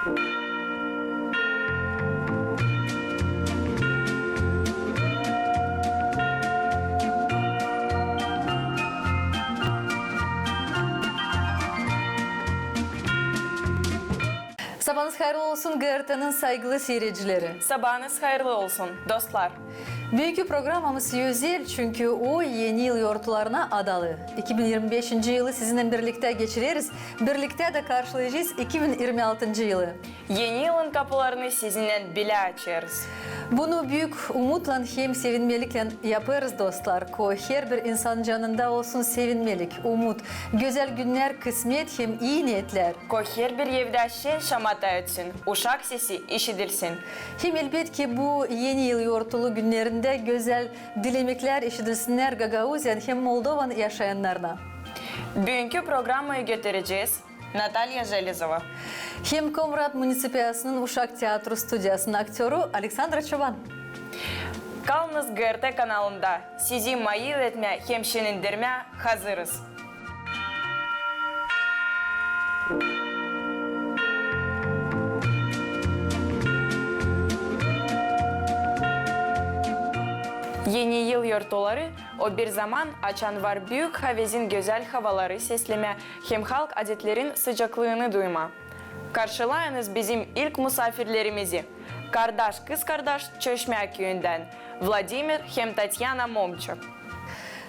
Sabahınız hayırlı olsun GRT'nin saygılı seyircileri. Sabahınız hayırlı olsun dostlar. Bugünkü programımız özel çünkü o yeni yıl yortularına adalı. 2025. yılı sizinle birlikte geçiririz. Birlikte de karşılayacağız 2026. yılı. Yeni yılın kapılarını sizinle bile açarız. Bunu büyük umutla hem sevinmelikle yaparız dostlar. Her bir insan canında olsun sevinmelik, umut, güzel günler, kısmet hem iyi niyetler. Her bir evde şen şamata etsin, uşak sesi işitilsin. Hem elbet ki bu yeni yıl yortulu günlerinde güzel dilemekler işitilsinler Gagauzyan hem Moldovan yaşayanlarına. Bugünkü programı götüreceğiz Natalya Jelezova. Hem Komrat Munisipiyası'nın Uşak Tiyatro Stüdyosu'nun aktörü Aleksandra Çoban. Kalınız GRT kanalında sizi mayıl etme hem şenlendirme hazırız. Yeni yıl yortuları o bir zaman açan var büyük havezin güzel havaları sesleme hem halk adetlerin sıcaklığını duyma. Karşılayınız bizim ilk misafirlerimizi. Kardeş kız kardeş Çeşme köyünden Vladimir hem Tatyana Momço.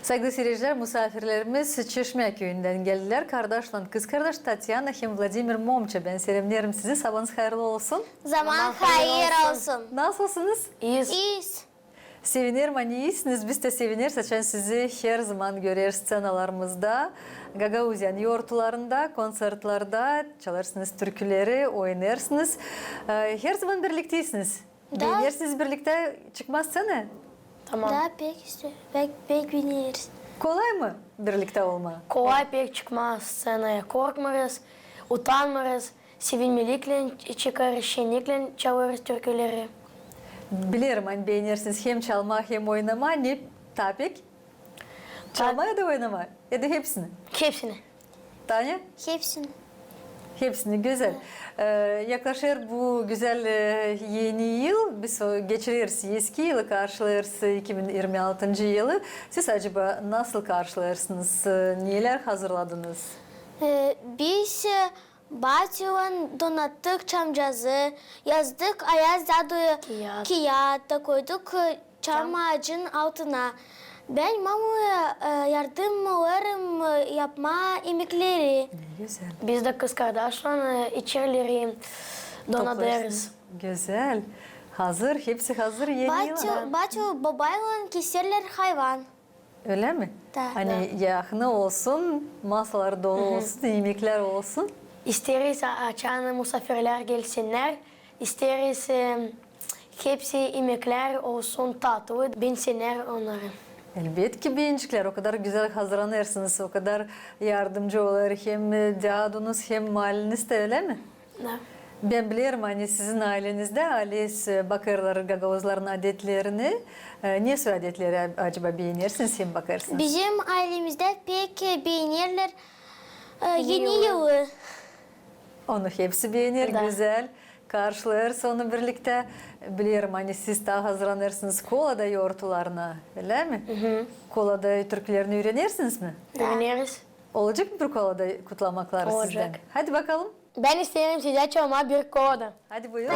Saygılı seyirciler, misafirlerimiz Çeşme köyünden geldiler. Kardeşle kız kardeş Tatyana hem Vladimir Momço. Ben selamlarım sizi. Sabahınız hayırlı olsun. Zaman hayır olsun. Nasılsınız? İyiyiz. Sevinirim, hani iyisiniz. Biz de seviniriz. Zaten sizi her zaman görür scenalarımızda. Gagauzyan yortularında, konsertlarda çalarsınız türküleri, oynarsınız. Her zaman birlikteysiniz. Da. Beğenirsiniz birlikte çıkmazsana. Tamam. Daha pek bineriz. Kolay mı birlikte olma? Kolay pek çıkmaz scenaya. Korkmarız, utanmarız, sevinmelikle çıkarız, şenlikle çalarız türküleri. Bilirim, hani beğenirsiniz hem çalma hem oynama. Ne tapik? Çalma ya da oynama. Ya da hepsini. Hepsini. Tanya? Hepsini. Hepsini güzel. Yaklaşır bu güzel yeni yıl. Biz geçiririz eski yılı, karşılarız 2026. yılı. Siz acaba nasıl karşılarsınız? Neler hazırladınız? Biz bahçıvan donattık çamcazı, yazdık ayaz dadı kağıt koyduk çam ağacın altına. Ben mamaya yardımlarım yapma emekleri. Ne güzel. Biz de kız kardeşle içerileri donatırız. Toplarsınız. Güzel. Hazır, hepsi hazır yeni yıla. Bahçı babayla keserler hayvan. Öyle mi? Da. Hani yakını olsun, masalar dolu olsun, yemekler olsun. İsteriz açan misafirler gelsinler. İsteriz hepsi yemekler olsun tatlı, bensinler onları. Elbette ki beğenicikler o kadar güzel hazırlanırsınız, o kadar yardımcı olur hem diyadunuz hem mahalleniz de öyle mi? Da. Ben bilirim hani sizin ailenizde aileniz bakarlar Gagavuzların adetlerini. Ne tür adetleri acaba beğenirsiniz hem bakarsınız? Bizim ailemizde pek beğenirler yeni yılı. Onu hepsi beğenir, Da. güzel. Karşılarız onu birlikte. Bilirim hani siz daha hazırlanırsınız kolada yoğurtlarına, öyle mi? Kolada türkülerini öğrenirsiniz mi? Öğreniriz. Olacak mı bir kolada kutlamaklar Olacak. sizden? Hadi bakalım. Ben isterim size çalma bir koda. Hadi buyur.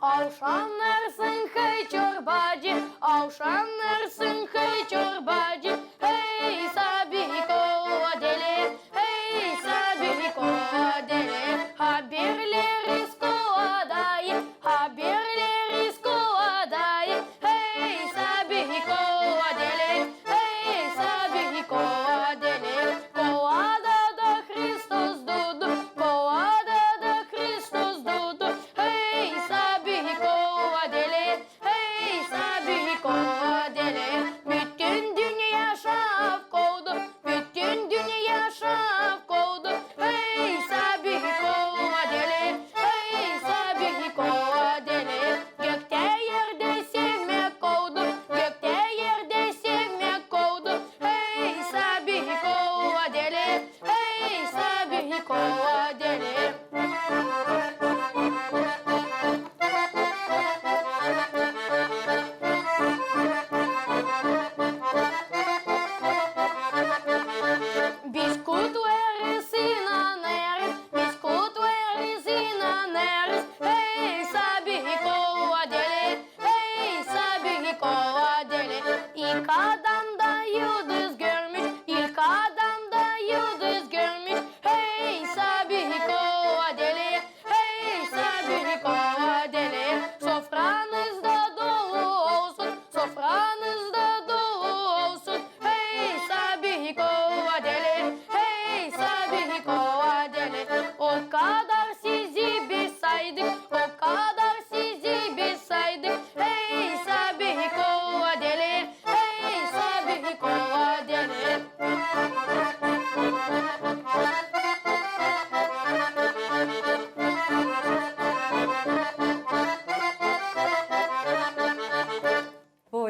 Avşanlarsın hey çorbacı, avşanlarsın hey çorbacı. Hey Sabiko deli, hey Sabiko deli. Haberleriz kovadayı, haberleriz kovadayı. Hey Sabiko deli, hey Sabiko deli. Kovada da Hristos doğdu, kovada da Hristos doğdu. Hey Sabiko deli, hey Sabiko deli. Bütün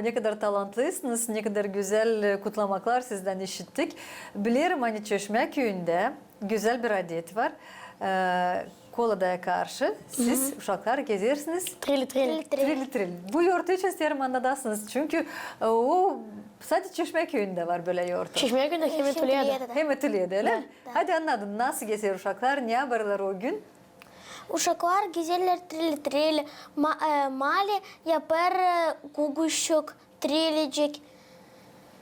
ne kadar talantlısınız, ne kadar güzel kutlamaklar sizden işittik. Bilirim hani Çeşme köyünde güzel bir adet var. Kolada'ya karşı siz uşaklar gezersiniz. Trili trili. Tril. Bu yoğurtu için isterim anladasınız. Çünkü o sadece Çeşme köyünde var böyle yoğurt. Çeşmeye günde hemen tülüyordu. Hem Atölye'de öyle mi? Hadi anladım. Nasıl gezer uşaklar? Ne yaparlar o gün? Uşaklar güzeller tril. Mali yapar guguşuk, trilicik,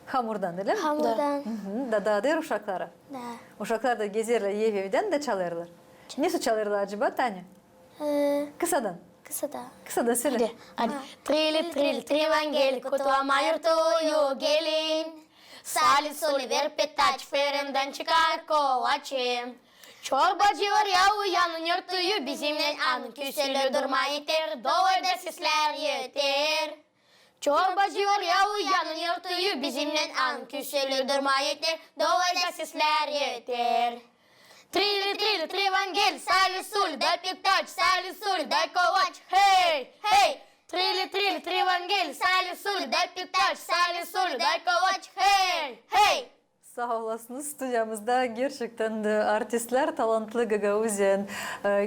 Hamurdan öyle mi? hamurdan. Da der uşaklara. Da. Uşaklar da gezerler evden de çalarlar. Nasıl çalarlar acaba Tanya? Kısadan. Kısa da. Kısadan söyle. Hadi. Trili trili trivangeli kutlama yurtuyu gelin. Sali soli ver petaç fırından çıkar kovaçım. Çorbacı var ya uyanın yurtuyu bizimle anın küsülü durma yeter. Doğru sesler yeter. Çorbacı var ya uyanın yurtuyu bizimle anın küsülü durma yeter. Doğru sesler yeter. Trili trili trivangel, sali sul, daj pitač, sali sul, daj kovač, hej, hej. Trili trili trivangel, sali sul, daj pitač, sali sul, daj kovač, hej, hej. Sağ olasınız. Stüdyomuzda gerçekten de artistler, talantlı Gagauzyan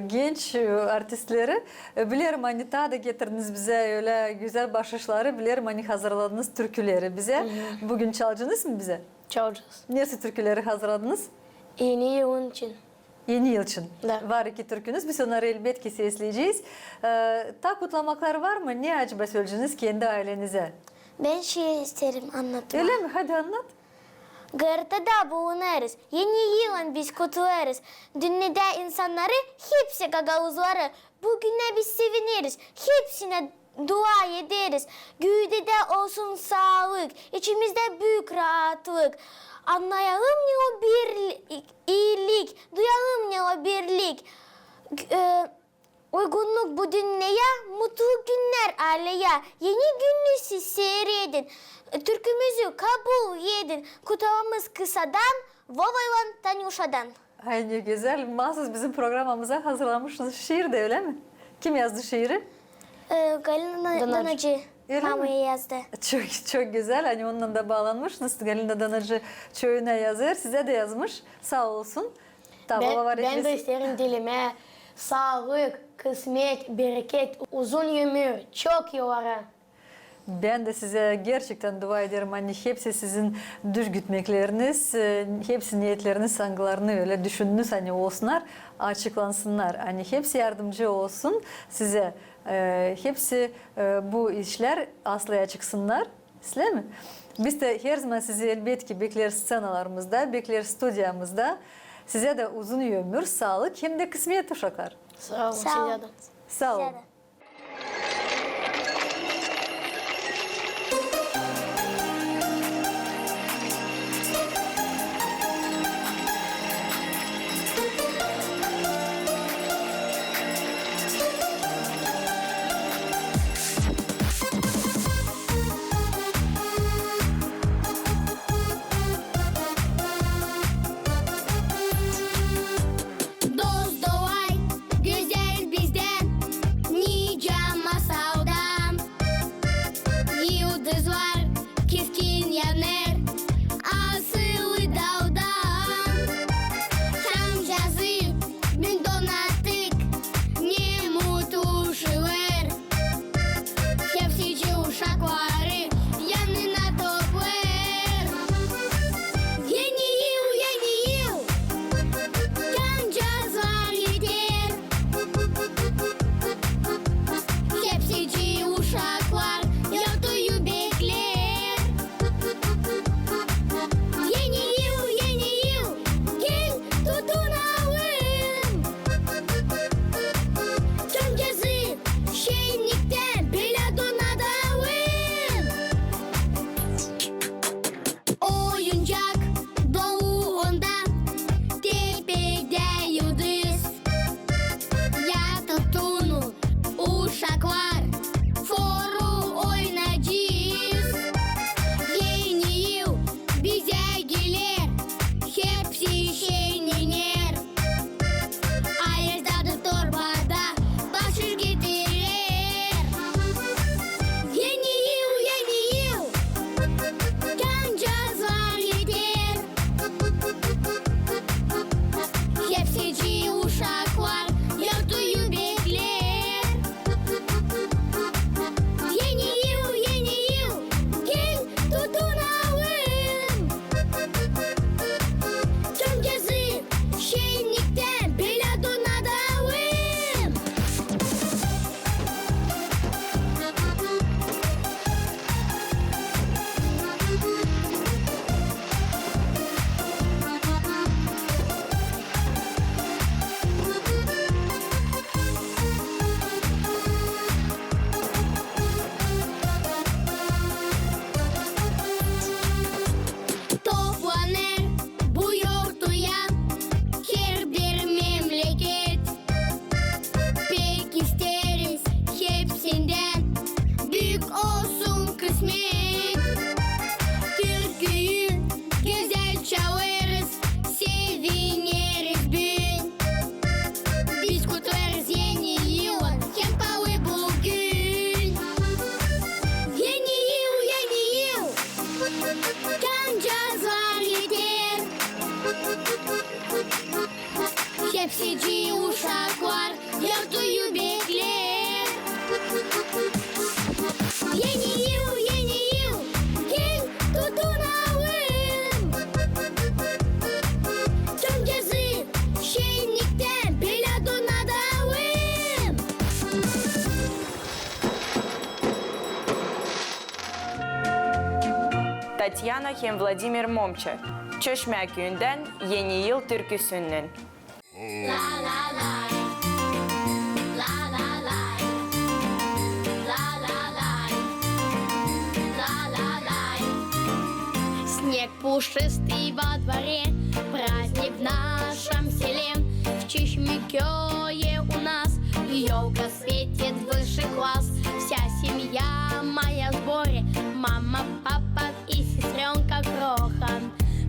genç artistleri. Bilirim hani daha da getirdiniz bize öyle güzel başışları. Bilirim hani hazırladınız türküleri bize. Bugün çalacaksınız mı bize? Çalacağız. Nasıl türküleri hazırladınız? Yeni yılın için. Yeni yıl için. Da. Var iki türkünüz. Biz onları elbette ki sesleyeceğiz. Ta kutlamaklar var mı? Ne acaba söyleyeceksiniz kendi ailenize? Ben şey isterim anlatmak. Öyle mi? Hadi anlat. Gırtada bulunuruz. Yeni yılın biz kutlarız. Dünyada insanları hepsi gagavuzları. Bugüne biz seviniriz. Hepsine dua ederiz. Güvde de olsun sağlık. İçimizde büyük rahatlık. Anlayalım ne o iyilik. Duyalım ne o birlik. Uygunluk bu dünyaya, mutlu günler aileye. Yeni gününü siz seyredin. Türkümüzü kabul edin. Kutlamamız kısadan, Vova'yla Tanюшa'dan. Ay ne güzel. Mahsus bizim programımıza hazırlamışsınız. Şiir de öyle mi? Kim yazdı şiiri? Galina Danacı. Öyle mi? Mamaya yazdı. Çok güzel. Hani onunla da bağlanmışsınız. Galina Danacı çöyüne yazar. Size de yazmış. Sağ olsun. Ben de isterim dilime sağlık, kısmet, bereket, uzun ömür, çok yıllara. Ben de size gerçekten dua ederim. Hani hepsi sizin düz gitmekleriniz, hepsi niyetleriniz, sangılarını öyle düşündünüz hani olsunlar, açıklansınlar. Hani hepsi yardımcı olsun size. Hepsi bu işler aslıya çıksınlar. Değil mi? Biz de her zaman sizi elbette ki bekleriz scenalarımızda, bekleriz stüdyamızda. Size de uzun ömür, sağlık hem de kısmet uşaklar. Sağ olun. Sağ olun. Sağ olun. Size de. Dost doğay güzel bizden, Татьяna hem Vladimir Momça. Çeşme köyünden Yeni Yıl türküsünden. Снег пушистый во дворе, праздник в нашем селе. В Чешмекёе у нас елка светит выше глаз. Вся семья моя в сборе, мама, папа и сестренка Кроха.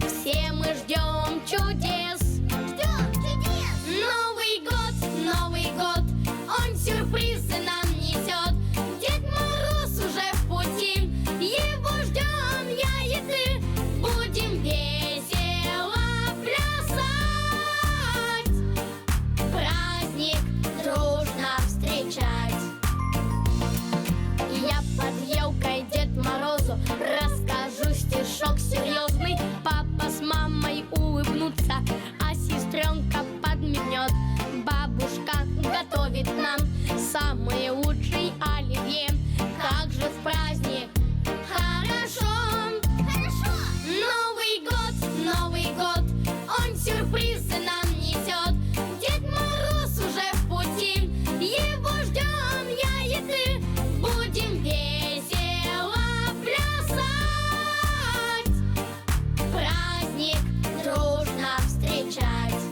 Все мы ждем чудес. Новый год, он сюрпризы нам несет. Дед Мороз уже в пути, его ждем я и ты. Будем весело плясать, праздник дружно встречать. Я под елкой Дед Морозу расскажу стишок серьезный. Папа с мамой улыбнутся, а сестренка подмигнет. Бабушка готовит нам самый лучший оливье. Как же в праздник хорошо! Новый год, он сюрпризы нам несет. Дед Мороз уже в пути, его ждем я и ты. Будем весело плясать, праздник дружно встречать.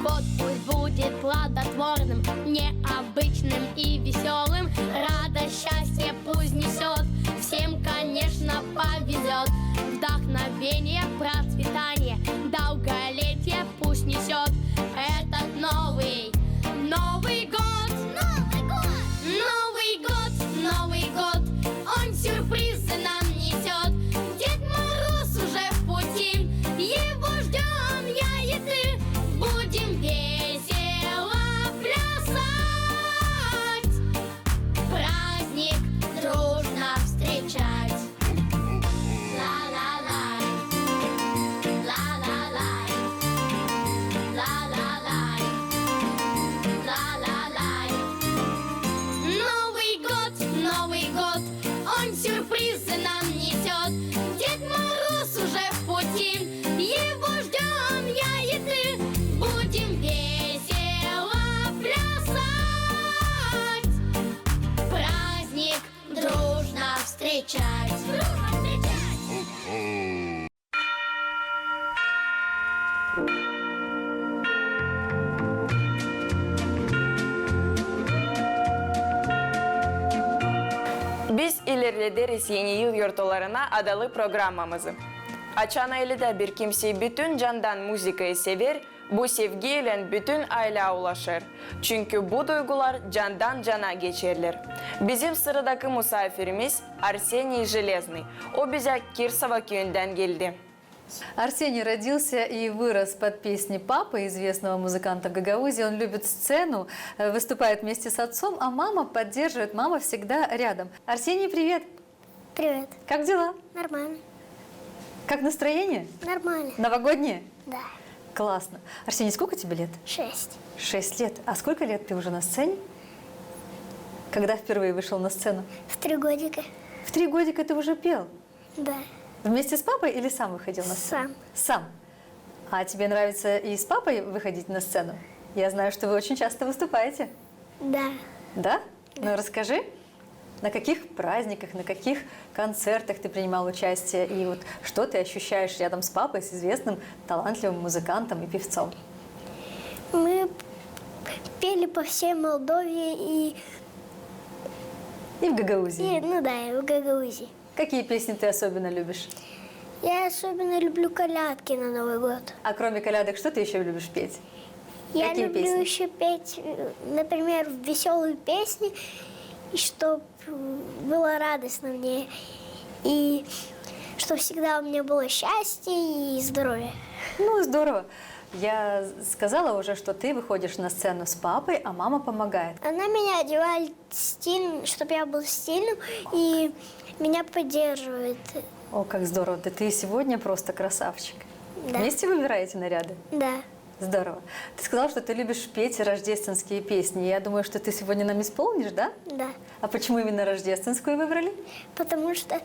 Год пусть будет плодотворным, необычным и веселым. Радость, счастье пусть несет, всем, конечно, повезет. Вдохновение, процветание, долголетие пусть несет этот Новый год. Новый год, он сюрпризы нам несет. Дед Мороз уже в пути, его ждем я и ты. Будем весело плясать, праздник дружно встречать. Ла-ла-лай, ла-ла-лай, ла-ла-лай, ла-ла-лай. Новый год, он сюрпризы нам несет. Дед Мороз уже в пути, его ждем я и ты. Будем весело плясать, праздник дружно встречать. Biz ilerlederiz Yeni Yıl yortolarına adalı programımızı. Açan ailede bir kimse bütün candan müziği sever, bu sevgiyle bütün aile ulaşır. Çünkü bu duygular candan cana geçerler. Bizim sıradaki misafirimiz Arsenij Железный. O bize Kirsova köyünden geldi. Арсений родился и вырос под песни папы, известного музыканта в Гагаузии. Он любит сцену, выступает вместе с отцом, а мама поддерживает, мама всегда рядом. Арсений, привет! Привет. Как дела? Нормально. Как настроение? Нормально. Новогоднее? Да. Классно. Арсений, сколько тебе лет? 6. 6 лет. А сколько лет ты уже на сцене? Когда впервые вышел на сцену? В 3 годика. В 3 годика ты уже пел? Да. Вместе с папой или сам выходил на сцену? Сам. Сам. А тебе нравится и с папой выходить на сцену? Я знаю, что вы очень часто выступаете. Да. Да? Ну расскажи, на каких праздниках, на каких концертах ты принимал участие, и вот что ты ощущаешь рядом с папой, с известным талантливым музыкантом и певцом? Мы пели по всей Молдове И в Гагаузии. ну да, и в Гагаузии. Какие песни ты особенно любишь? Я особенно люблю колядки на Новый год. А кроме колядок, что ты еще любишь петь? Я Какие люблю песни? еще петь, например, веселые песни, и чтобы было радостно мне, и чтобы всегда у меня было счастье и здоровье. Ну, здорово. Я сказала уже, что ты выходишь на сцену с папой, а мама помогает. Она меня одевает стильно, чтобы я был стильным, и меня поддерживает. О, как здорово. Да ты сегодня просто красавчик. Да. Вместе выбираете наряды? Да. Здорово. Ты сказал, что ты любишь петь рождественские песни. Я думаю, что ты сегодня нам исполнишь, да? Да. А почему именно рождественскую выбрали? Потому что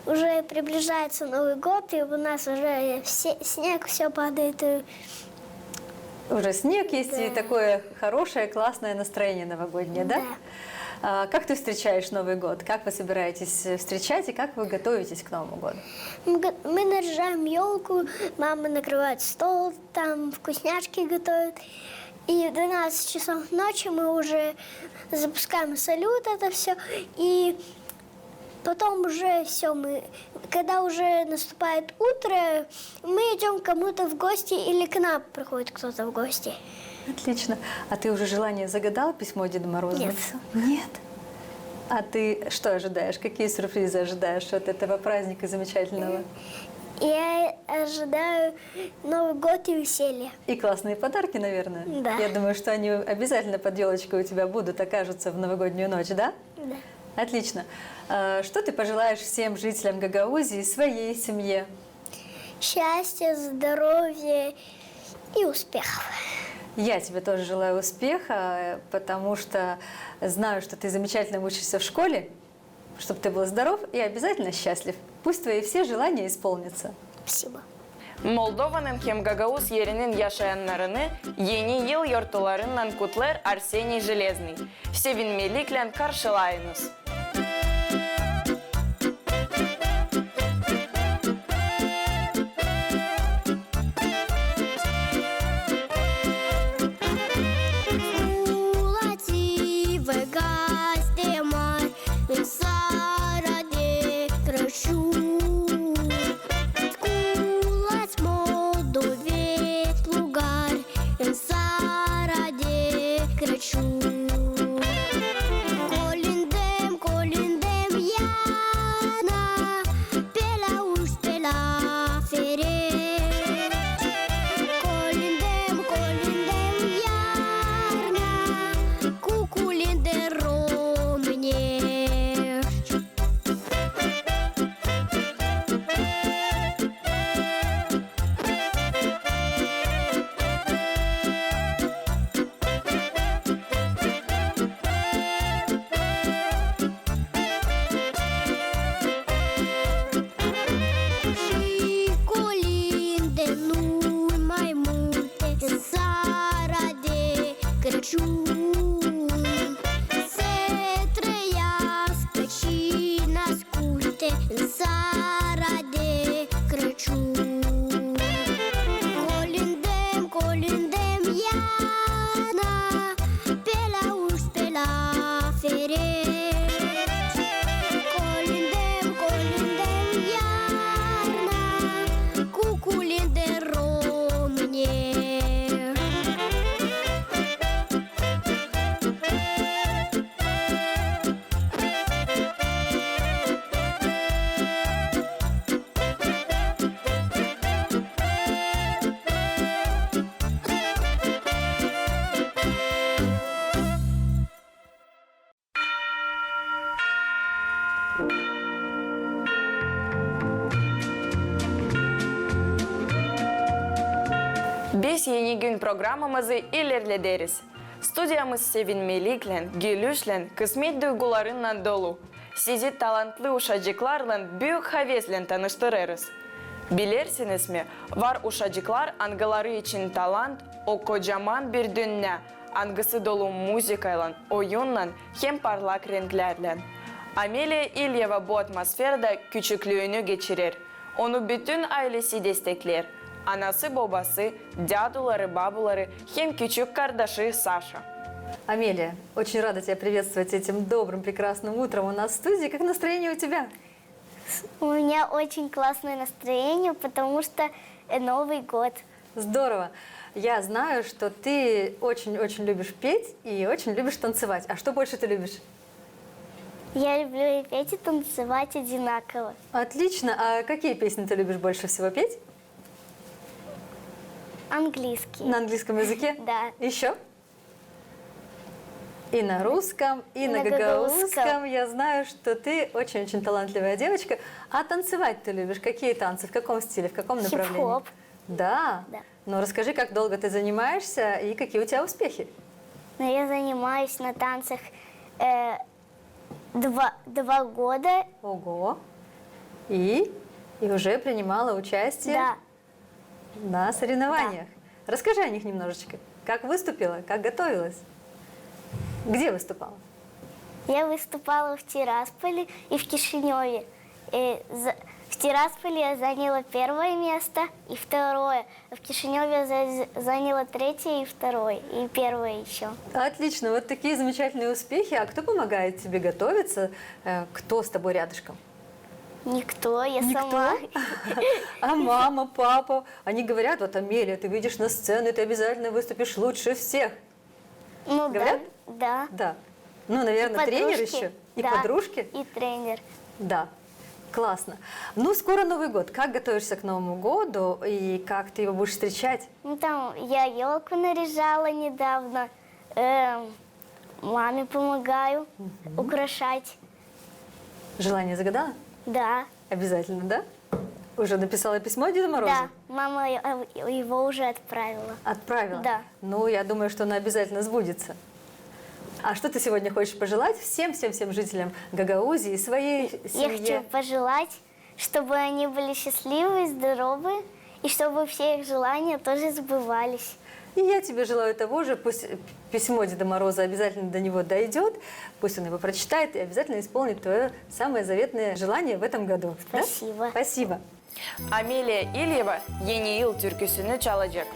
уже приближается Новый год, и у нас уже снег, все падает. И Уже снег есть и Да. такое хорошее, классное настроение новогоднее, да? Да. А как ты встречаешь Новый год? Как вы собираетесь встречать и как вы готовитесь к Новому году? мы наряжаем елку, мама накрывает стол, там вкусняшки готовит. И в 12 часов ночи мы уже запускаем салют, это все. И потом уже все, когда уже наступает утро, мы идем к кому-то в гости или к нам приходит кто-то в гости. Отлично. А ты уже желание загадал, письмо Деду Морозу Нет. написал? Нет. А ты что ожидаешь? Какие сюрпризы ожидаешь от этого праздника замечательного? Я ожидаю Новый год и веселье. И классные подарки, наверное? Да. Я думаю, что они обязательно под елочкой у тебя будут, окажутся в новогоднюю ночь, да? Да. Отлично. Что ты пожелаешь всем жителям Гагаузии и своей семье? Счастья, здоровья и успехов. Я тебе тоже желаю успеха, потому что знаю, что ты замечательно учишься в школе, чтобы ты был здоров и обязательно счастлив. Пусть твои все желания исполнятся. Спасибо. Молдованын һәм Гагаuz yerinin yaşayanlarını yeni yıl yortularından kutlar Arsenij Железный. Sevinmelikle karşılayınız. Biz yeni gün programımızı ilerlederiz. Stüdyamız sevinmelikle, gülüşle, kısmet duygularıyla dolu. Sizi talantlı uşacıklarla büyük hevesle tanıştırırız. Bilirsiniz mi, var uşacıklar angaları için talant, o kocaman bir dünya, angısı dolu müzikayla, oyunla, hem parlak renklerle. Amelia İlyeva bu atmosferde küçüklüğünü geçirir. Onu bütün ailesi destekler. Anası, babası, дядулары, бабулары, hem küçük kardeşi Саша. Амелия, очень рада тебя приветствовать этим добрым, прекрасным утром у нас в студии. Как настроение у тебя? У меня очень классное настроение, потому что Новый год. Здорово. Я знаю, что ты очень-очень любишь петь и очень любишь танцевать. А что больше ты любишь? Я люблю и петь, и танцевать одинаково. Отлично. А какие песни ты любишь больше всего петь? Английский. На английском языке? Да. Еще? И на русском, и на На гагаузском. гагаузском. Я знаю, что ты очень-очень талантливая девочка. А танцевать ты любишь? Какие танцы? В каком стиле? В каком направлении? Хип-хоп. Да? Да. Ну, расскажи, как долго ты занимаешься и какие у тебя успехи? Но я занимаюсь на танцах 2 года. Ого! И уже принимала участие Да. на соревнованиях. Расскажи о них немножечко. Как выступила, как готовилась? Где выступала? Я выступала в Тирасполе и в Кишиневе. В Тирасполе я заняла 1 место и 2. В Кишиневе я заняла 3 и 2, и 1 еще. Отлично, вот такие замечательные успехи. А кто помогает тебе готовиться? Кто с тобой рядышком? Никто, я Никто? сама. А мама, папа? Они говорят, вот, Амелия, ты выйдешь на сцену, и ты обязательно выступишь лучше всех. Ну Говорят? Да. Да. Ну, наверное, тренер Подружки. еще? И Да. подружки? И тренер. Да. Классно. Ну, скоро Новый год. Как готовишься к Новому году и как ты его будешь встречать? Ну там я елку наряжала недавно. Маме помогаю украшать. Желание загадала? Да. Обязательно, да? Уже написала письмо Деду Морозу? Да. Мама его уже отправила. Отправила? Да. Ну, я думаю, что оно обязательно сбудется. А что ты сегодня хочешь пожелать всем жителям Гагаузии и своей Я семье? хочу пожелать, чтобы они были счастливы, здоровы, и чтобы все их желания тоже сбывались. И я тебе желаю того же. Пусть письмо Деда Мороза обязательно до него дойдет, пусть он его прочитает и обязательно исполнит твое самое заветное желание в этом году. Да? Спасибо. Спасибо. Амелия Ильева Yeni Yıl türküsünü çalacak.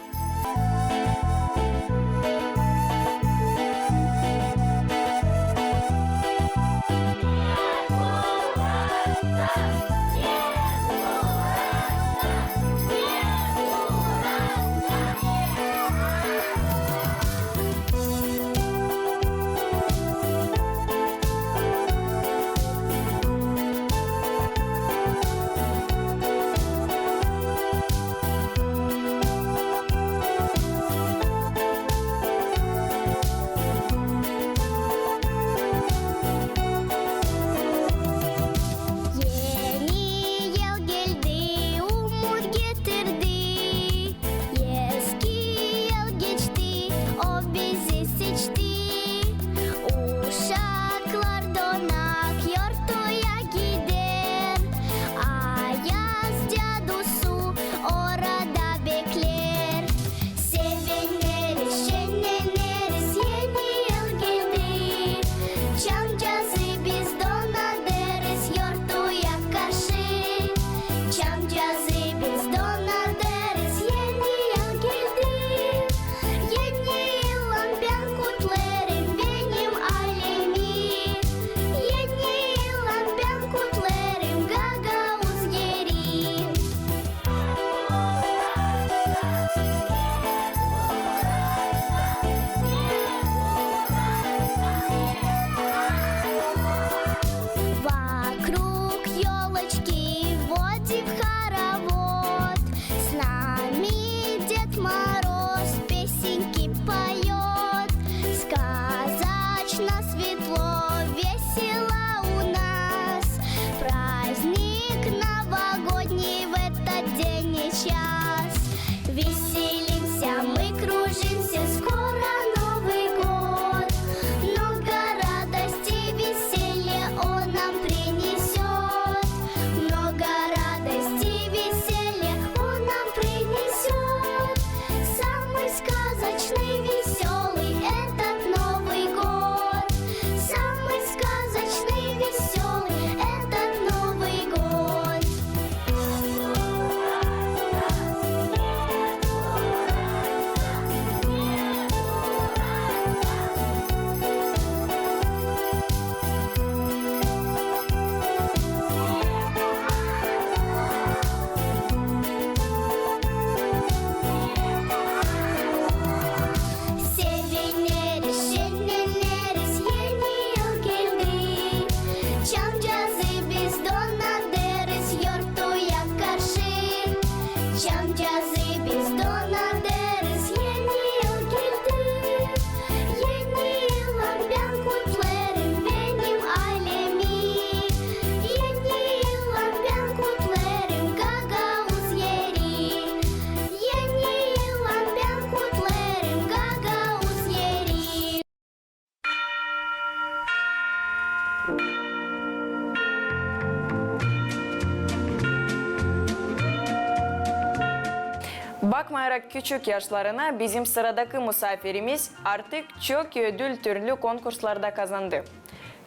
Bakmayarak küçük yaşlarına bizim sıradaki misafirimiz artık çok ödül türlü konkurslarda kazandı.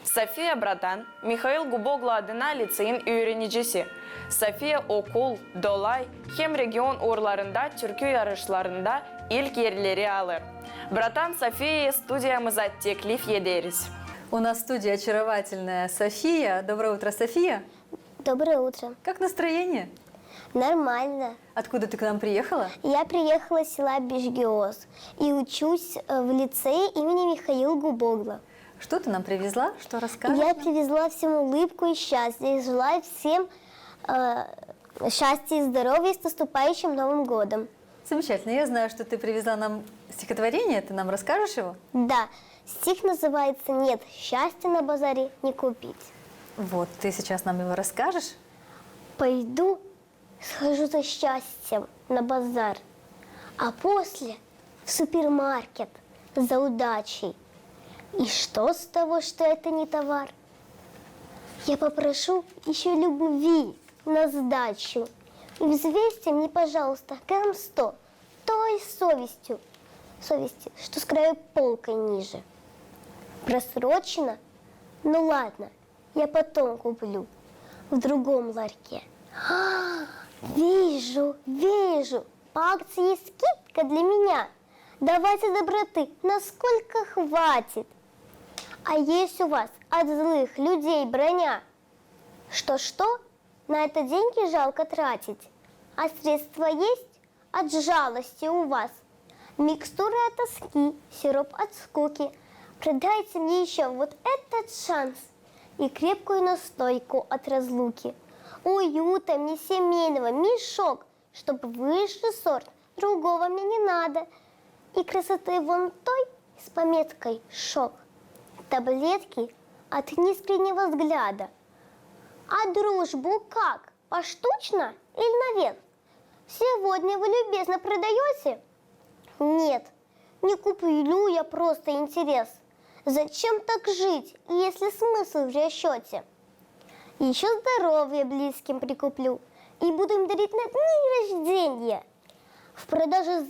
Sofia Bratan, Mikhail Guboglu adına liseyin öğrenicisi. Sofia okul, dolay hem region uğurlarında türkü yarışlarında ilk yerleri alır. Bratan Софией студиямыза teklif ederiz. У нас в студии очаровательная София. Доброе утро, София. Доброе утро. Как настроение? Нормально. Откуда ты к нам приехала? Я приехала с села Бежгиоз и учусь в лицее имени Михаила Губогла. Что ты нам привезла? Что расскажешь? Я привезла всем улыбку и счастье. И желаю всем счастья и здоровья с наступающим Новым годом. Замечательно. Я знаю, что ты привезла нам стихотворение. Ты нам расскажешь его? Да, стих называется «Нет счастья на базаре не купить». Вот, ты сейчас нам его расскажешь? Пойду, схожу за счастьем на базар, а после в супермаркет за удачей. И что с того, что это не товар? Я попрошу еще любви на сдачу. И взвесьте мне, пожалуйста, грамм 100 той совести, что с краю полкой ниже. Просрочено? Ну ладно, я потом куплю в другом ларьке. Вижу, по акции есть скидка для меня. Давайте доброты, насколько хватит. А есть у вас от злых людей броня? Что-что? На это деньги жалко тратить. А средства есть от жалости у вас. Микстура от тоски, сироп от скуки. Продайте мне еще вот этот шанс и крепкую настойку от разлуки. Уюта мне семейного, мешок, чтобы высший сорт, другого мне не надо. И красоты вон той с пометкой «Шок». Таблетки от неискреннего взгляда. А дружбу как? Поштучно или на вес? Сегодня вы любезно продаете? Нет, не куплю я просто интерес. Зачем так жить, если смысл в расчете? Еще здоровье близким прикуплю и буду им дарить на дни рождения. В продаже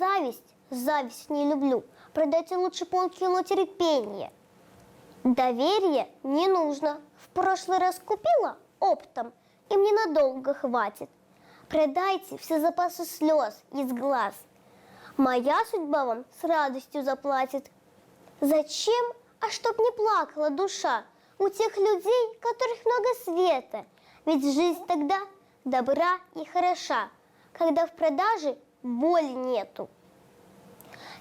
зависть не люблю. Продайте лучше полкило терпения. Доверие не нужно. В прошлый раз купила оптом, и мне надолго хватит. Продайте все запасы слез из глаз. Моя судьба вам с радостью заплатит. Зачем? А чтоб не плакала душа у тех людей, которых много света. Ведь жизнь тогда добра и хороша, когда в продаже боли нету.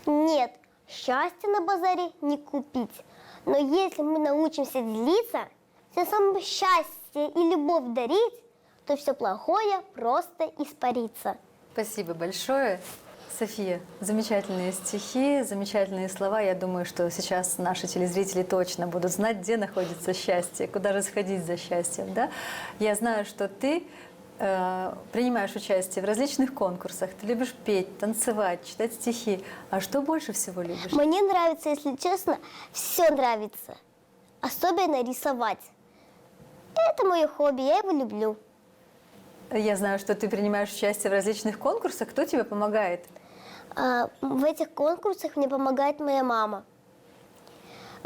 Нет, счастья на базаре не купить. Но если мы научимся делиться, тем самым счастье и любовь дарить, то все плохое просто испарится. Спасибо большое, София. Замечательные стихи, замечательные слова. Я думаю, что сейчас наши телезрители точно будут знать, где находится счастье, куда же сходить за счастьем. Да? Я знаю, что ты принимаешь участие в различных конкурсах. Ты любишь петь, танцевать, читать стихи. А что больше всего любишь? Мне нравится, если честно, все нравится. Особенно рисовать. Это мое хобби, я его люблю. Я знаю, что ты принимаешь участие в различных конкурсах. Кто тебе помогает? В этих конкурсах мне помогает моя мама.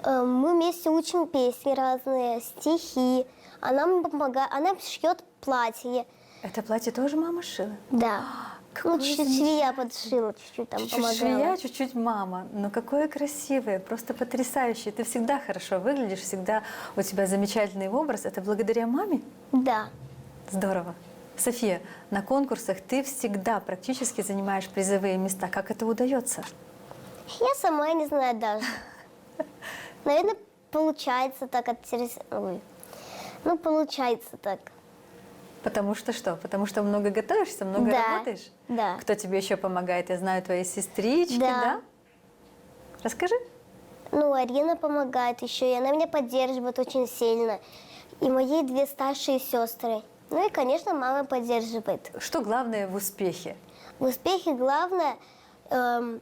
Мы вместе учим песни разные, стихи. Она мне помогает, она шьет платье. Это платье тоже мама шила? Да. Какое Чуть-чуть швея подшила, чуть-чуть там Чуть-чуть помогала. швея, чуть-чуть мама. Но какое красивое, просто потрясающе. Ты всегда хорошо выглядишь, всегда у тебя замечательный образ. Это благодаря маме? Да. Здорово. София, на конкурсах ты всегда практически занимаешь призовые места. Как это удается? Я сама не знаю даже. Наверное, получается так Ой. Ну, получается так. Потому что что? Потому что много готовишься, много Да, работаешь? да. Кто тебе еще помогает? Я знаю, твои сестрички, Да. да? Расскажи. Ну, Арина помогает еще, и она меня поддерживает очень сильно. И мои 2 старшие сестры. Ну и, конечно, мама поддерживает. Что главное в успехе? В успехе главное, ну,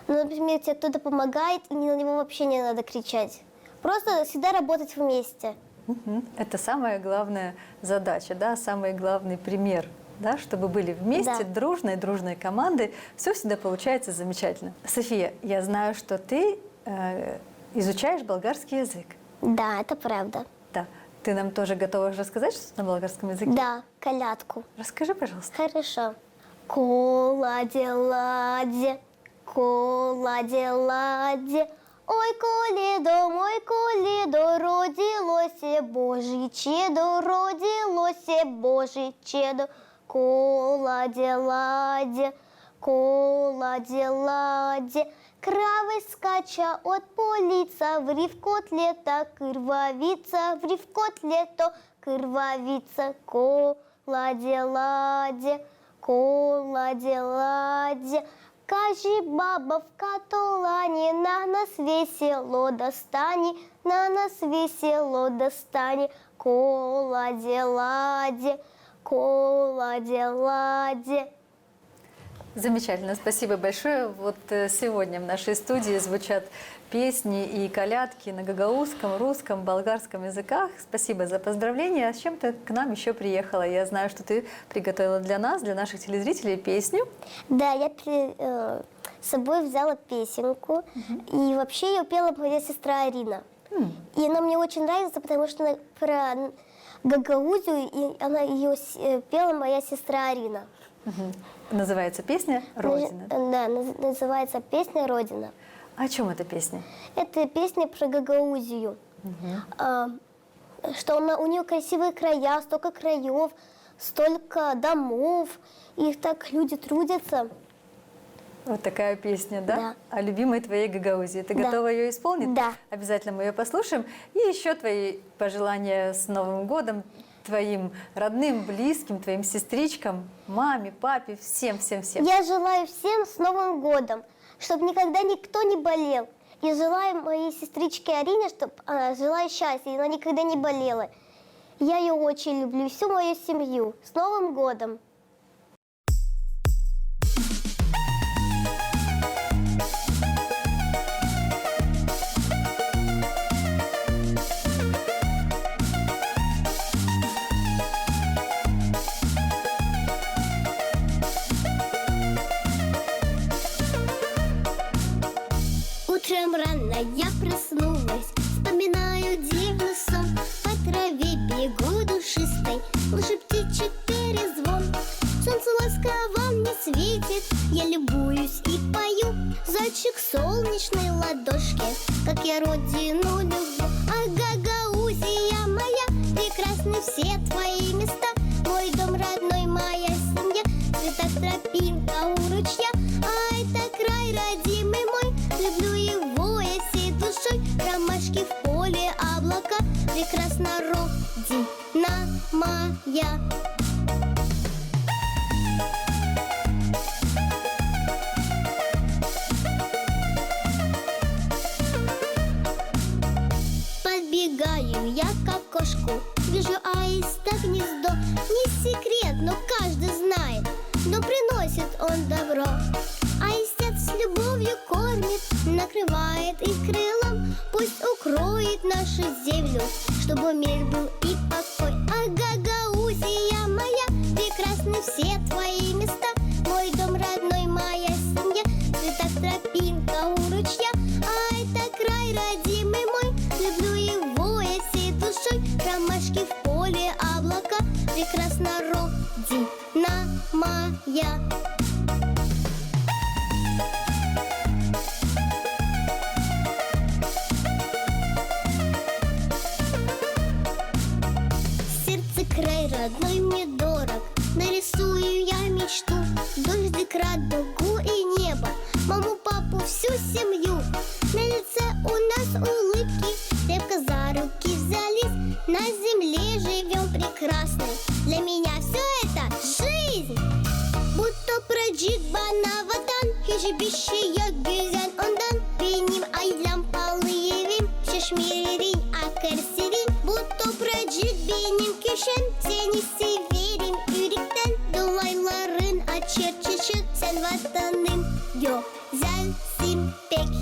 например, тебе кто-то помогает, и на него вообще не надо кричать. Просто всегда работать вместе. Мгм. Это самая главная задача, да, самый главный пример да, чтобы были вместе, Да. дружной командой. Все всегда получается замечательно. София, я знаю, что ты изучаешь болгарский язык. Да, это правда. Да. Ты нам тоже готова рассказать что-то на болгарском языке? Да, колядку. Расскажи, пожалуйста. Хорошо. Коладе-ладе, коладе-ладе, ой, коледо, родилося Божье чедо, родилося Божье чедо. Коладе-ладе, коладе-ладе, кравы скача от полица, в рівкотлета кирвавіця, в рівкотлето кирвавіця, коладе-ладе, коладе-ладе. Кажи, баба в католані, на нас весело достане, на нас весело достане. Коладе-ладе, коладе-ладе. Замечательно, спасибо большое. Вот сегодня в нашей студии звучат песни и колядки на гагаузском, русском, болгарском языках. Спасибо за поздравления. А с чем ты к нам еще приехала? Я знаю, что ты приготовила для нас, для наших телезрителей песню. Да, я с собой взяла песенку, и вообще ее пела моя сестра Арина. И она мне очень нравится, потому что она про Гагаузию, и она ее пела моя сестра Арина. Называется песня «Родина». Да, называется песня «Родина». О чем эта песня? Это песня про Гагаузию. Что у нее красивые края, столько краев, столько домов, их так люди трудятся. Вот такая песня, да? Да. О любимой твоей Гагаузии. Ты Да. готова ее исполнить? Да. Обязательно мы ее послушаем. И еще твои пожелания с Новым годом, твоим родным, близким, твоим сестричкам, маме, папе, всем-всем-всем. Я желаю всем с Новым годом, чтобы никогда никто не болел. Я желаю моей сестричке Арине, чтобы она жила счастья, и она никогда не болела. Я ее очень люблю, всю мою семью. С Новым годом! Утром рано я проснулась, вспоминаю дивный сон. По траве бегу душистой, лучше птичек перезвон. Солнце ласково мне светит, я любуюсь и пою. Зайчик в солнечной ладошке, как я родину люблю. А Гагаузия моя, прекрасны все твои места. Мой дом родной, моя семья, цветок тропинка у ручья. А это край родимый мой, люблю его я всей душой. Ромашки в поле, облака, прекрасна родина моя. Подбегаю я к окошку, вижу аиста гнездо. Не секрет, но каждый знает, но приносит он добро. Аистец с любовью кормит, накрывает их крылом. Пусть укроет нашу землю, чтобы мир был и покой. А Гагаузия моя, прекрасны все твои места. Мой дом родной, моя семья, цветок тропинка у ручья. А это край родимый мой, люблю его я всей душой. Ромашки в поле, облака, прекрасна родина моя. Сердце край родной мне дорог, нарисую я мечту. Дождик, радугу и небо, маму, папу, всю семью. На лице у нас улыбки, крепко за руки взялись. На земле живем прекрасно, для меня все это жизнь. Будто прожиг бана ватан, хижибище güzel ondan. Benim ailem pahalıyım, şaşmirin akarserin. Будто прожиг benim köşem, seni severim yürekten. Dolayların açır çeşit, sen vatanım güzelsin pek.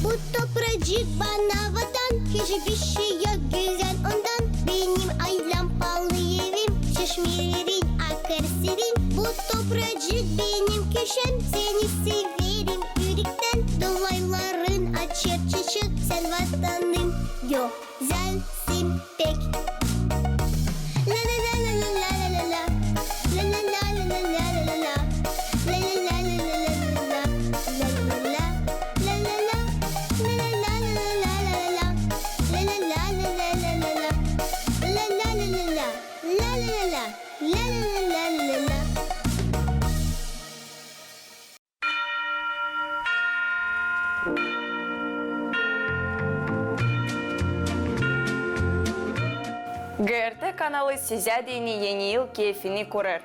Будто прожиг бана ватан, хижибище güzel ondan. Benim ailem pahalıyım, şaşmirin akarserin. la. La la la la la la. ГРТ kanalı size dini yeni yıl keyfini kurar.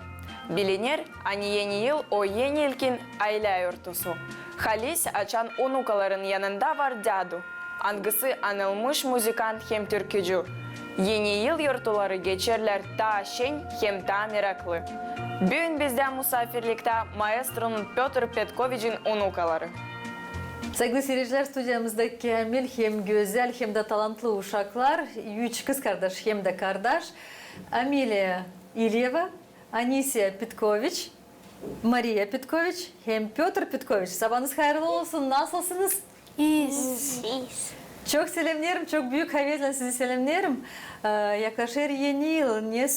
Bilinir, ani yeni yıl o yeni ilkin aile yurtusu. Halis açan onukaların yanında var Dadu. Angısı anılmış müzikant hem türkücü. Yeni yıl yurtları geçerler ta şen hem ta meraklı. Bugün bizden misafirlikte maestronun Petr Petkovich'in onukaları. Saygılı seyirciler, stüdyamızda Kamil hem güzel hem de talantlı uşaklar, üç kız kardeş hem de kardeş. Amelia İlyeva, Anisya Petkovich, Maria Petkovich hem Petr Petkovich. Sabahınız hayırlı olsun, nasılsınız? İyiyiz. Çok selamlarım, çok büyük hevesle sizi selamlarım. Yaklaşır yeni yıl,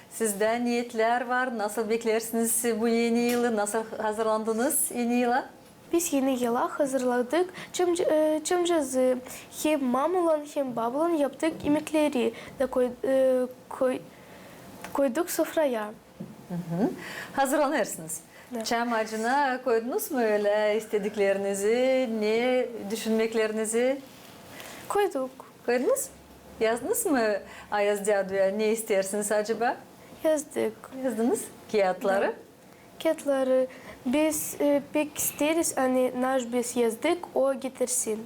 sizde niyetler var, nasıl beklersiniz bu yeni yılı, nasıl hazırlandınız yeni yıla? Biz yeni yıla hazırladık. Çımcızı hem mamalan hem babalan yaptık yemekleri de koyduk sofraya. Hazırlanırsınız. Evet. Çam ağacına koydunuz mu öyle istediklerinizi, ne düşünmeklerinizi Koyduk. koydunuz? Yazdınız mı Ayaz Cadu'ya ne istersiniz acaba? Yazdık. Yazdınız kağıtları. Kağıtları biz pek isteriz. Hani biz yazdık o getirsin.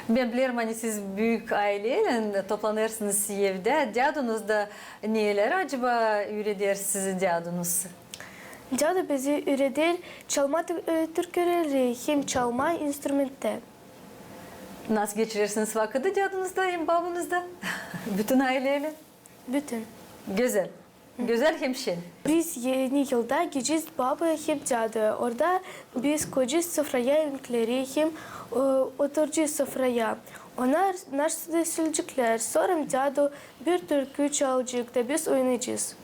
Ben bilirim hani siz büyük aileyle toplanırsınız evde. Cadunuzda neler acaba öğretir sizi cadunuz? Cadı bizi öğretir çalma türküleri hem çalma instrümente. Nasıl geçirirsiniz vakiti cadunuzda hem babanızda? Bütün aileyle. Bütün. Güzel. Güzel hem şen. Biz yeni yılda gideceğiz baba hem cadı. Orada biz koyacağız sofraya yemekleri hem oturacağız sofraya. Onlar nasıl söyleyecekler. Sonra cadı bir türkü çalacak da biz oynayacağız.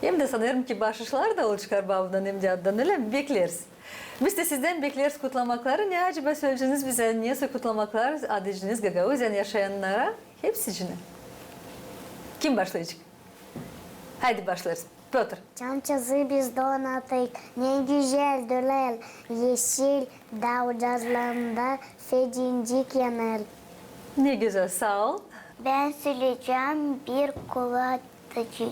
Hem de sanırım ki bahşişler de olur çıkar babadan hem cadıdan öyle mi? Bekleriz. Biz de sizden bekleriz kutlamakları. Ne acaba söyleyeceğiniz bize? Neyse kutlamaklar adiciniz Gagauzyan yaşayanlara hepsi için. Kim başlayacak? Haydi başlarız. Petr. Çamçazı biz donatık, ne güzel döler, yeşil dağ cazlarında fecincik yanar. Ne güzel, sağ ol. Ben söyleyeceğim bir kulatıcı.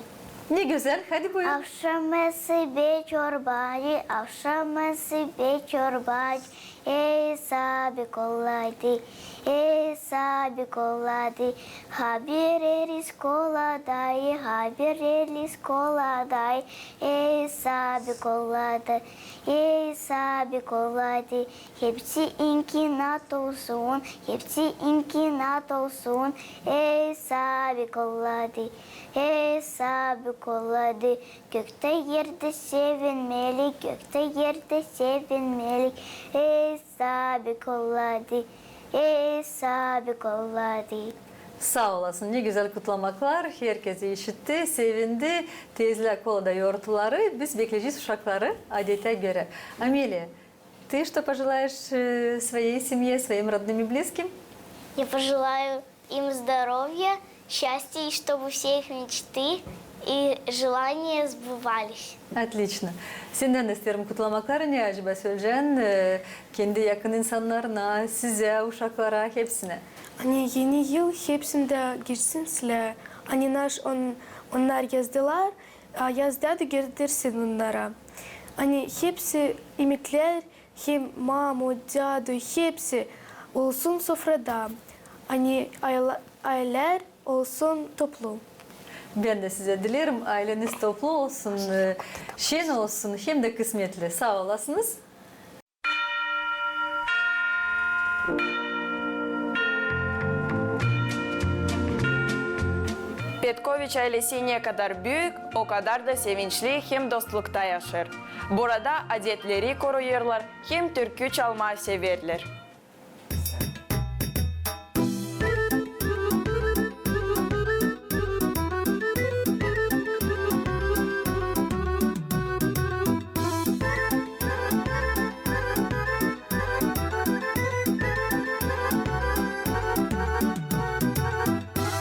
Ne güzel, hadi buyur. Akşamısı bir çorbacı, akşamısı bir çorbacı. Ey sabi kolaydı, ey sabi kolaydı. Haber eriz koladayı, haber eriz koladayı. Ey sabi kolaydı, ey sabi kolaydı. Hepsi imkanat olsun, hepsi imkanat olsun. Ey sabi kolaydı, ey sabi kolaydı. Gökte yerde sevinmeli, gökte yerde sevinmeli. Ey sabi kolaydı, ey sabi kolaydı. Sağ olasın, ne güzel kutlamaklar. Herkesi işitti, sevindi. Teyzeler kolada yoğurtları, biz bekleyeceğiz uşakları adete göre. Амелия, ты что пожелаешь своей семье, своим родным и близким? Я пожелаю им здоровья, счастья, и чтобы все их мечты и желания сбывались. Отлично. Senden de isterim kutlamakları. Ne acaba söyleyeceksin? Kendi yakın insanlarına, size, uşaklara, hepsine. Hani yeni yıl hepsinde geçsin size. Hani onlar yazdılar, yazdı da getirsin onlara. Hani hepsi yemekler, hem mama, cadı, hepsi olsun sofrada. Hani aileler olsun toplu. Ben de size dilerim aileniz toplu olsun, şen olsun, hem de kısmetli. Sağ olasınız. Petkoviç ailesi ne kadar büyük, o kadar da sevinçli hem dostlukta yaşar. Burada adetleri koruyurlar, hem türkü çalmayı severler.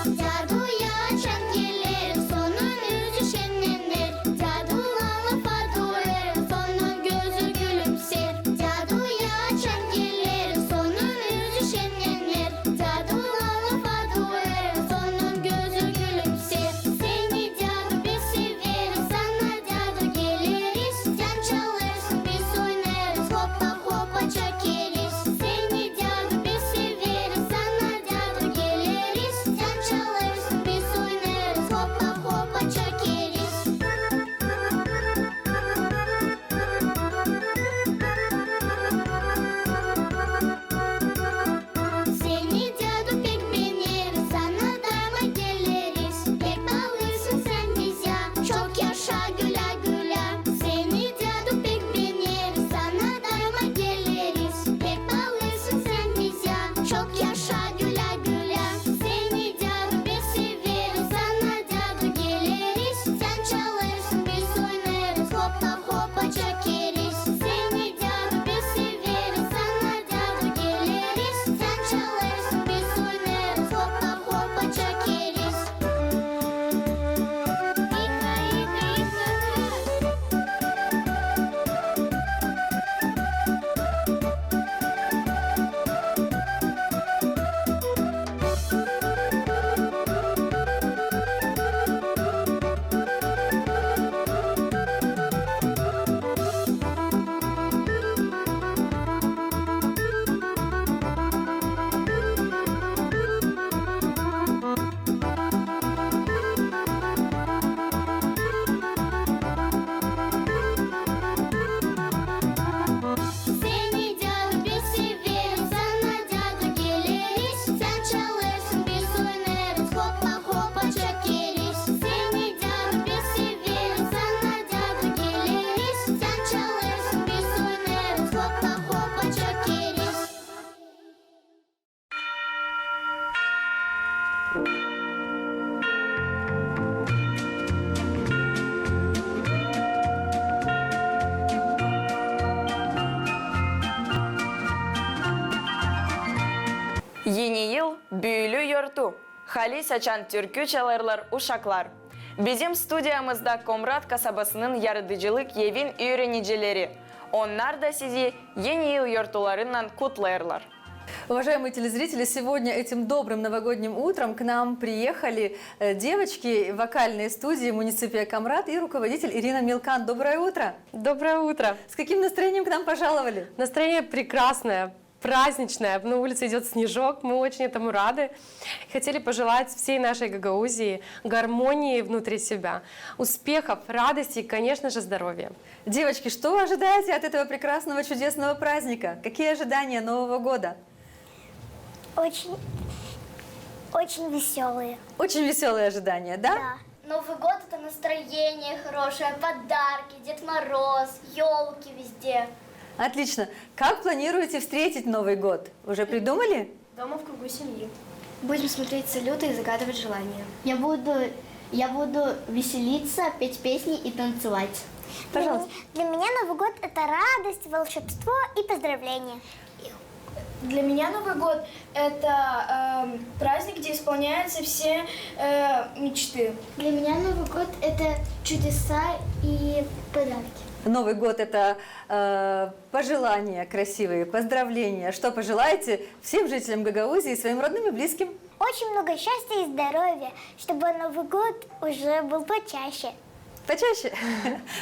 Caduya çan gelirim, sonun yüzü şenlenir. yurtu. Hali saçan türkü çalarlar uşaklar. Bizim stüdyamızda Komrat kasabasının yaratıcılık evin öğrenicileri. Onlar da sizi yeni yıl yurtlarından kutlarlar. Уважаемые телезрители, сегодня этим добрым новогодним утром к нам приехали девочки вокальной студии «Муниципия Комрат» и руководитель Ирина Милкан. Доброе утро! Доброе утро! С каким настроением к нам пожаловали? Настроение прекрасное, праздничное. На улице идет снежок, мы очень этому рады. Хотели пожелать всей нашей Гагаузии гармонии внутри себя, успехов, радости и, конечно же, здоровья. Девочки, что вы ожидаете от этого прекрасного, чудесного праздника? Какие ожидания Нового года? Очень веселые. Очень веселые ожидания, да? Да. Новый год — это настроение хорошее, подарки, Дед Мороз, елки везде. Отлично. Как планируете встретить Новый год? Уже придумали? Дома в кругу семьи. Будем смотреть салюты и загадывать желания. Я буду веселиться, петь песни и танцевать. Пожалуйста. Для меня Новый год — это радость, волшебство и поздравления. Для меня Новый год – это праздник, где исполняются все мечты. Для меня Новый год — это чудеса и подарки. Новый год – это пожелания красивые, поздравления. Что пожелаете всем жителям Гагаузии и своим родным и близким? Очень много счастья и здоровья, чтобы Новый год уже был почаще. Почаще,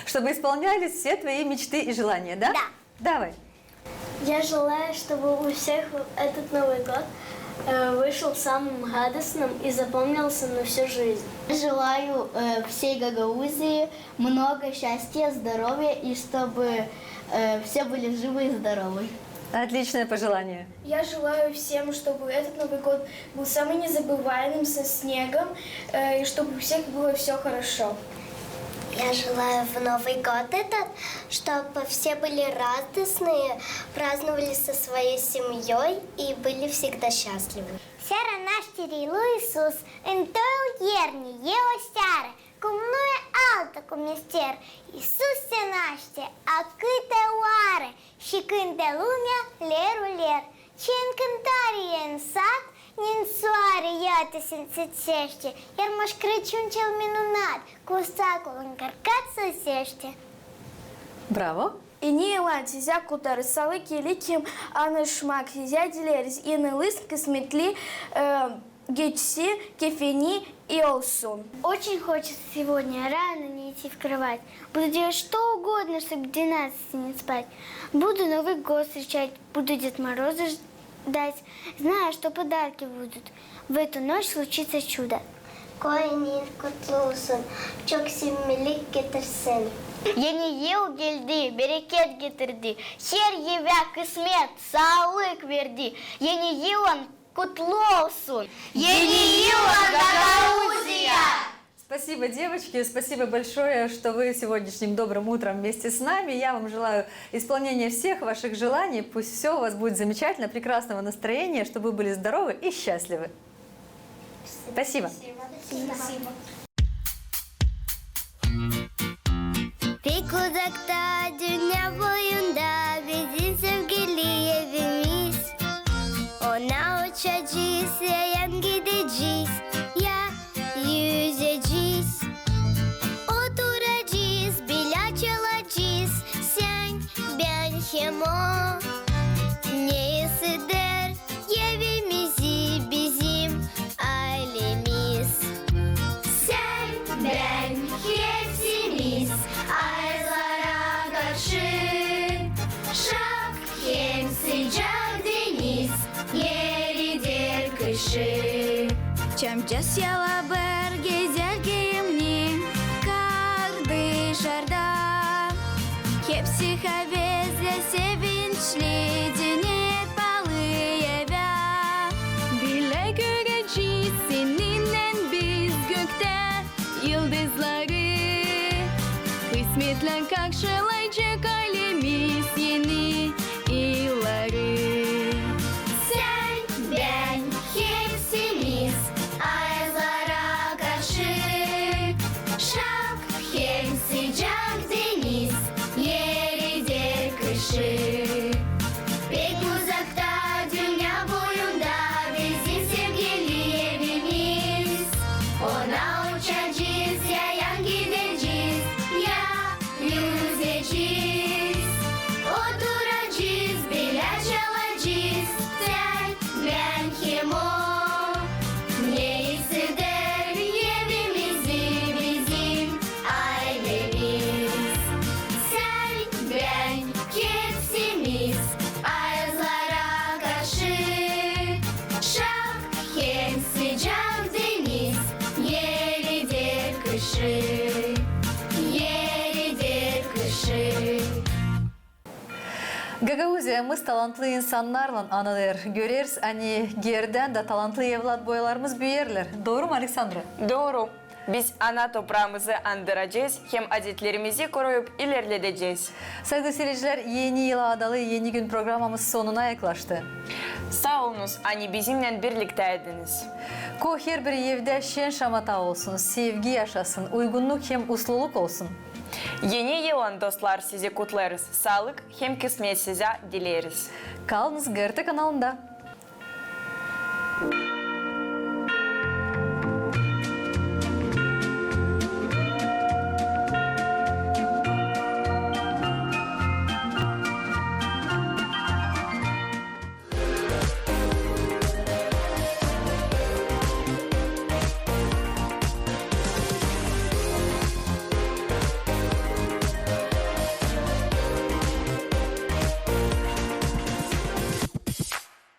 чтобы исполнялись все твои мечты и желания, да? Да. Давай. Я желаю, чтобы у всех этот Новый год вышел самым радостным и запомнился на всю жизнь. Желаю всей Гагаузии много счастья, здоровья и чтобы все были живы и здоровы. Отличное пожелание. Я желаю всем, чтобы этот Новый год был самым незабываемым, со снегом, и чтобы у всех было все хорошо. Я желаю в Новый год этот, чтобы все были радостные, праздновали со своей семьей и были всегда счастливы. Сера наш Терилу Иисус, энтойл ерни, ео сяре, кумное алта куместер, Иисусе наште, акыте уаре, щикынте луня, леру лер, чен кантариен сад, Нинсуари ятисин цецеште, ярмаш кричунчел минунат, кусакулын каркатса сеште. Браво. İniyle size kurtarısalı kelikim anışmak size dileriz. İnılız kısmetli geçsi, kefени и olsun. Очень хочется сегодня рано не идти в кровать. Буду делать что угодно, чтобы к 12 не спать. Буду Новый год встречать, буду Дед Мороза ждать, зная, что подарки будут. В эту ночь случится чудо. Койнин кутлуsun, çok simmilik getirsin. Yeni yıl geldi, bereket getirdi. Her eve kısmet, sağlık verdi. Yeni yılın kutlu olsun. Yeni yılın Гагаузия! Спасибо, девочки, спасибо большое, что вы сегодняшним добрым утром вместе с нами. Я вам желаю исполнения всех ваших желаний. Пусть все у вас будет замечательно, прекрасного настроения, чтобы вы были здоровы и счастливы. Спасибо. Спасибо. Pek uzakta dünya boyunda bizim sevgili evimiz. Ona uçacağız, yayan gideceğiz, ya yüzeceğiz. Oturacağız, bira çalacağız, sen, ben, hem o. Ne ısıdır evimizi bizim ailemiz. Sen, ben, hepsimiz aylara karşı. Şak hem sıcak deniz, yeridir kışı. Чамчас ялабер гезергемни, как дышарда. Hepsi havezle sevinçli, cennet bağlayıver. Bile göreceğiz seninle biz gökte yıldızları. Kısmetle karşılayacak ailemiz yeni yılları. Sen, ben, hepsimiz aylara karşı. Şak hem sıcak deniz, yeridir kışı. Pek uzakta dünya boyunda bizim sevgili Гагаузиямыз талантлы insanlarla anılır. Göreriz, hani gerden de talantlı evlat boyalarımız büyürler. Doğru mu Alexandra? Doğru. Biz ana toprağımızı andıracağız, hem adetlerimizi koruyup ilerleteceğiz. Saygıdeğer seyirciler, yeni yıla adalı yeni gün programımız sonuna yaklaştı. Sağ olunuz, hani bizimle birlikteydiniz. Her bir evde şen şamata olsun, sevgi yaşasın, uygunluk hem usluluk olsun. Yeni yılın dostlar sizi kutlarız. Sağlık hem kısmet size dileriz. Kalınız GRT kanalında.